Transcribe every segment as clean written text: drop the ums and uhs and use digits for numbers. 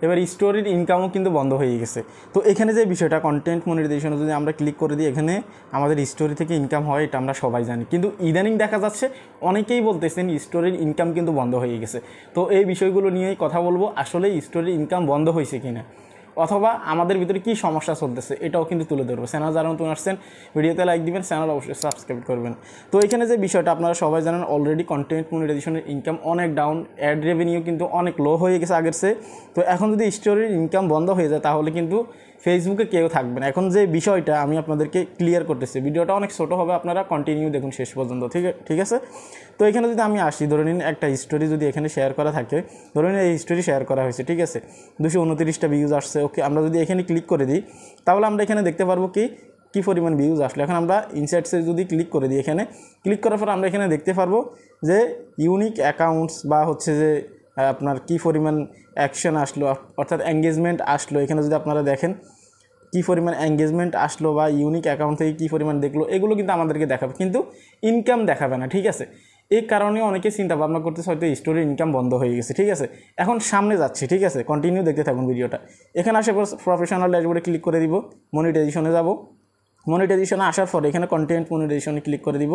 এবার স্টোরির ইনকামও কিন্তু বন্ধ হয়ে গেছে। তো এখানে যে বিষয়টা কন্টেন্ট মনিটাইজেশনে যদি আমরা ক্লিক করে দিই, এখানে আমাদের স্টোরি থেকে ইনকাম হয়, এটা আমরা সবাই জানি। কিন্তু ইদানিং দেখা যাচ্ছে অনেকেই বলতেছেন স্টোরির ইনকাম কিন্তু বন্ধ হয়ে গেছে। তো এই বিষয়গুলো নিয়েই কথা বলবো, আসলে স্টোরির ইনকাম বন্ধ হয়েছে কিনা, অথবা আমাদের ভিতরে কী সমস্যা চলতেছে এটাও কিন্তু তুলে ধরবো। চ্যানেল যারা নতুন আসছেন ভিডিওতে লাইক দিবেন, চ্যানেল অবশ্যই সাবস্ক্রাইব করবেন। তো এখানে যে বিষয়টা আপনারা সবাই জানেন, অলরেডি কন্টেন্ট মনিটাইজেশনের ইনকাম অনেক ডাউন, অ্যাড রেভিনিউ কিন্তু অনেক লো হয়ে গেছে আগের চেয়ে। তো এখন যদি স্টোরির ইনকাম বন্ধ হয়ে যায় তাহলে কিন্তু ফেসবুকে কেউ থাকবে না। এখন যে বিষয়টা আমি আপনাদেরকে ক্লিয়ার করতেছি, ভিডিওটা অনেক ছোটো হবে, আপনারা কন্টিনিউ দেখুন শেষ পর্যন্ত, ঠিক আছে। তো এখানে যদি আমি আসি, ধরে নিন একটা স্টোরি যদি এখানে শেয়ার করা থাকে, ধরে নিন এই স্টোরি শেয়ার করা হয়েছে, ঠিক আছে, 229টা ভিউজ আসছে, ওকে। আমরা যদি এখানে ক্লিক করে দিই তাহলে আমরা এখানে দেখতে পারবো কী পরিমাণ ভিউজ আসলো। এখন আমরা ইনসাইটসে যদি ক্লিক করে দিই, এখানে ক্লিক করার পর আমরা এখানে দেখতে পারবো যে ইউনিক অ্যাকাউন্টস বা হচ্ছে যে আপনার কী পরিমাণ অ্যাকশন আসলো, অর্থাৎ এঙ্গেজমেন্ট আসলো। এখানে যদি আপনারা দেখেন কী পরিমাণ এঙ্গেজমেন্ট আসলো বা ইউনিক অ্যাকাউন্ট থেকে কী পরিমাণ দেখলো, এগুলো কিন্তু আমাদেরকে দেখাবে, কিন্তু ইনকাম দেখাবে না, ঠিক আছে। এই কারণে অনেকে চিন্তা ভাবনা করতেছে হয়তো স্টোরির ইনকাম বন্ধ হয়ে গেছে, ঠিক আছে। এখন সামনে যাচ্ছি, ঠিক আছে, কন্টিনিউ দেখতে থাকুন ভিডিওটা। এখানে আসে প্রফেশনাল ড্যাশবোর্ডে ক্লিক করে দিব, মনিটাইজেশনে যাব। মনিটাইজেশনে আসার পর এখানে কন্টেন্ট মনিটাইজেশনে ক্লিক করে দিব,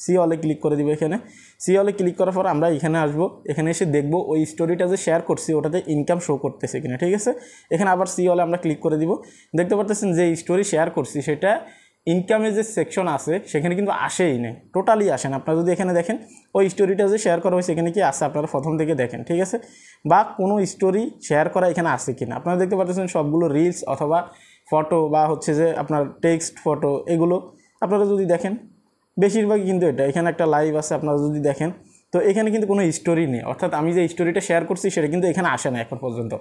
সি অলে ক্লিক করে দিব। এখানে সি অলে ক্লিক করার পর আমরা এখানে আসবো, এখানে এসে দেখবো ওই স্টোরিটা যে শেয়ার করছি ওটাতে ইনকাম শো করতেছে কিনা, ঠিক আছে। এখানে আবার সি অলে আমরা ক্লিক করে দিব। দেখতে পারতেছেন যে স্টোরি শেয়ার করছি সেটা ইনকামের যে সেকশন আছে সেখানে কিন্তু আসেই নেই, টোটালি আসে না। আপনারা যদি এখানে দেখেন ওই স্টোরিটা যে শেয়ার করা হয়েছে এখানে কি আসে, আপনারা প্রথম থেকে দেখেন, ঠিক আছে, বা কোনো স্টোরি শেয়ার করা এখানে আসে কিনা। আপনারা দেখতে পাচ্ছেন সবগুলো রিলস অথবা ফটো বা হচ্ছে যে আপনার টেক্সট ফটো, এগুলো আপনারা যদি দেখেন বেশিরভাগই কিন্তু এটা। এখানে একটা লাইভ আছে, আপনারা যদি দেখেন তো এখানে কিন্তু কোনো স্টোরি নেই, অর্থাৎ আমি যে স্টোরিটা শেয়ার করছি সেটা কিন্তু এখানে আসে না এখন পর্যন্ত।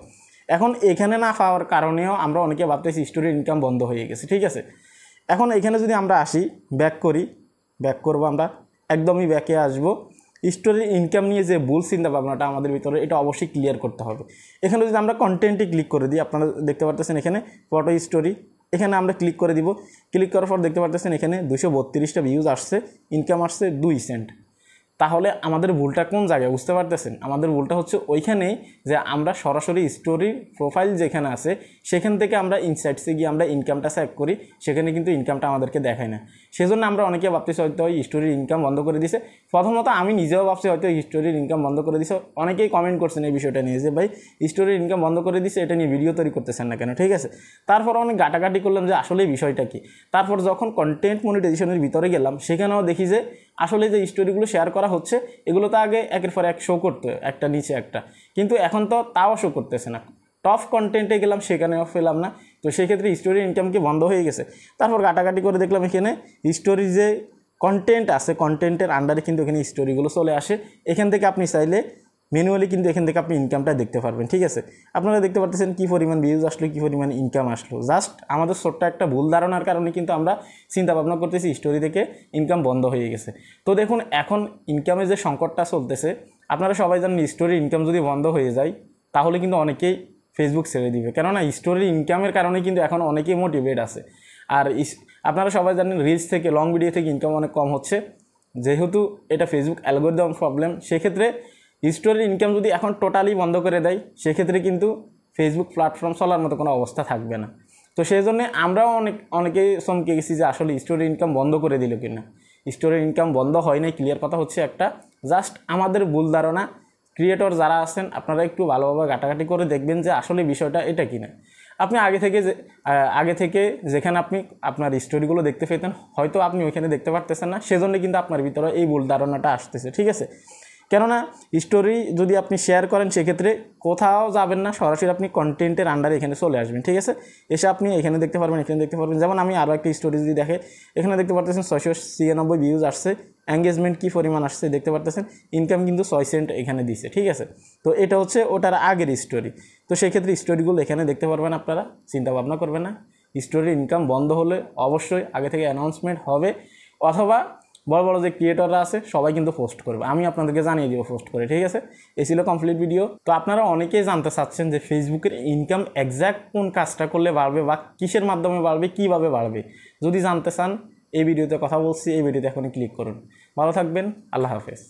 এখন এখানে না পাওয়ার কারণেও আমরা অনেকে ভাবতেছি স্টোরির ইনকাম বন্ধ হয়ে গেছে, ঠিক আছে। এখন এখানে যদি আমরা আসি, ব্যাক করবো, আমরা একদমই ব্যাকে আসবো। স্টোরির ইনকাম নিয়ে যে ভুল চিন্তা ভাবনাটা আমাদের ভিতরে, এটা অবশ্যই ক্লিয়ার করতে হবে। এখানে যদি আমরা কন্টেন্টে ক্লিক করে দিই, আপনারা দেখতে পারতেছেন এখানে ফটো স্টোরি, এখানে আমরা ক্লিক করে দিব। ক্লিক করার পর দেখতে পারতেছেন এখানে 232টা ভিউজ আসছে, ইনকাম আসছে 2 সেন্ট। তাহলে আমাদের ভুলটা কোন জায়গায় বুঝতে পারতেছেন? আমাদের ভুলটা হচ্ছে ওইখানেই যে আমরা সরাসরি স্টোরির প্রোফাইল যেখানে আছে সেখান থেকে আমরা ইনসাইটসে গিয়ে আমরা ইনকামটা চেক করি, সেখানে কিন্তু ইনকামটা আমাদেরকে দেখায় না। সেজন্য আমরা অনেকে ভাবতেছি হয়তো স্টোরির ইনকাম বন্ধ করে দিছে। প্রথমত আমি নিজেও ভাবছি হয়তো স্টোরির ইনকাম বন্ধ করে দিছে। অনেকেই কমেন্ট করছেন এই বিষয়টা নিয়ে যে ভাই স্টোরির ইনকাম বন্ধ করে দিছে, এটা নিয়ে ভিডিও তৈরি করতেছেন না কেন, ঠিক আছে। তারপর অনেক ঘাটাঘাটি করলাম যে আসলে বিষয়টা কী। তারপর যখন কন্টেন্ট মনিটাইজেশনের ভিতরে গেলাম সেখানেও দেখি যে আসলে যে স্টোরিগুলো শেয়ার করা হচ্ছে এগুলো তো আগে একের পর এক শো করতো, একটা নিচে একটা, কিন্তু এখন তো তাও শো করতেছে না। টপ কন্টেন্টে গেলাম সেখানেও পেলাম না। তো সেক্ষেত্রে স্টোরির ইনকাম কি বন্ধ হয়ে গেছে? তারপর ঘাটাঘাটি করে দেখলাম এখানে স্টোরির যে কন্টেন্ট আছে কন্টেন্টের আন্ডারে কিন্তু এখানে স্টোরিগুলো চলে আসে। এখান থেকে আপনি চাইলে ম্যানুয়ালি কিন্তু এখান থেকে আপনি ইনকামটা দেখতে পারবেন, ঠিক আছে। আপনারা দেখতে পাচ্ছেন কী পরিমাণ ভিউজ আসলো, কী পরিমাণ ইনকাম আসলো। জাস্ট আমাদের ছোট্ট একটা ভুল ধারণার কারণে কিন্তু আমরা চিন্তা ভাবনা করতেছি স্টোরি থেকে ইনকাম বন্ধ হয়ে গেছে। তো দেখুন এখন ইনকামের যে সংকটটা চলতেছে, আপনারা সবাই জানেন স্টোরির ইনকাম যদি বন্ধ হয়ে যায় তাহলে কিন্তু অনেকেই ফেসবুক ছেড়ে দিবে, কেননা স্টোরির ইনকামের কারণে কিন্তু এখন অনেকেই মোটিভেট আছে। আর আপনারা সবাই জানেন রিলস থেকে লং ভিডিও থেকে ইনকাম অনেক কম হচ্ছে, যেহেতু এটা ফেসবুক অ্যালগরিদম প্রবলেম। সেক্ষেত্রে স্টোরির ইনকাম যদি এখন টোটালি বন্ধ করে দেয় সেক্ষেত্রে কিন্তু ফেসবুক প্ল্যাটফর্ম চলার মতো কোনো অবস্থা থাকবে না। তো সেই জন্যে আমরাও অনেকেই চমকে গেছি যে আসলে স্টোরির ইনকাম বন্ধ করে দিল কিনা। স্টোরির ইনকাম বন্ধ হয় নাই, ক্লিয়ার কথা হচ্ছে একটা, জাস্ট আমাদের ভুল ধারণা। ক্রিয়েটর যারা আছেন আপনারা একটু ভালোভাবে ঘাটাঘাটি করে দেখবেন যে আসলে বিষয়টা এটা কিনা। আপনি আগে থেকে যেখানে আপনি আপনার স্টোরিগুলো দেখতে পেতেন হয়তো আপনি ওইখানে দেখতে পারতেছেন না, সেজন্য কিন্তু আপনার ভিতরে এই ভুল ধারণাটা আসতেছে, ঠিক আছে। কেননা স্টোরি যদি আপনি শেয়ার করেন সেক্ষেত্রে কোথাও যাবেন না, সরাসরি আপনি কন্টেন্টের আন্ডারে এখানে চলে আসবেন, ঠিক আছে। এসে আপনি এখানে দেখতে পারবেন, এখানে দেখতে পারবেন। যেমন আমি আরও একটা স্টোরি যদি দেখে এখানে দেখতে পারতেছেন 696 ভিউজ আসছে, এঙ্গেজমেন্ট কী পরিমাণ আসছে দেখতে পারতেছেন, ইনকাম কিন্তু 6 সেন্ট এখানে দিছে, ঠিক আছে। তো এটা হচ্ছে ওটার আগের স্টোরি। তো সেক্ষেত্রে স্টোরিগুলো এখানে দেখতে পারবেন, আপনারা চিন্তা ভাবনা করবেন না। স্টোরির ইনকাম বন্ধ হলে অবশ্যই আগে থেকে অ্যানাউন্সমেন্ট হবে, অথবা বড় বড় যে ক্রিয়েটররা আছে সবাই কিন্তু পোস্ট করবে, আমি আপনাদেরকে জানিয়ে দিব পোস্ট করে, ঠিক আছে। এই ছিল কমপ্লিট ভিডিও। তো আপনারা অনেকেই জানতে চাচ্ছেন যে ফেসবুকের ইনকাম এক্স্যাক্ট কোন কাজটা করলে বাড়বে বা কিসের মাধ্যমে বাড়বে, কীভাবে বাড়বে। যদি জানতে চান এই ভিডিওতে কথা বলছি, এই ভিডিওতে এখনই ক্লিক করুন। ভালো থাকবেন, আল্লাহ হাফেজ।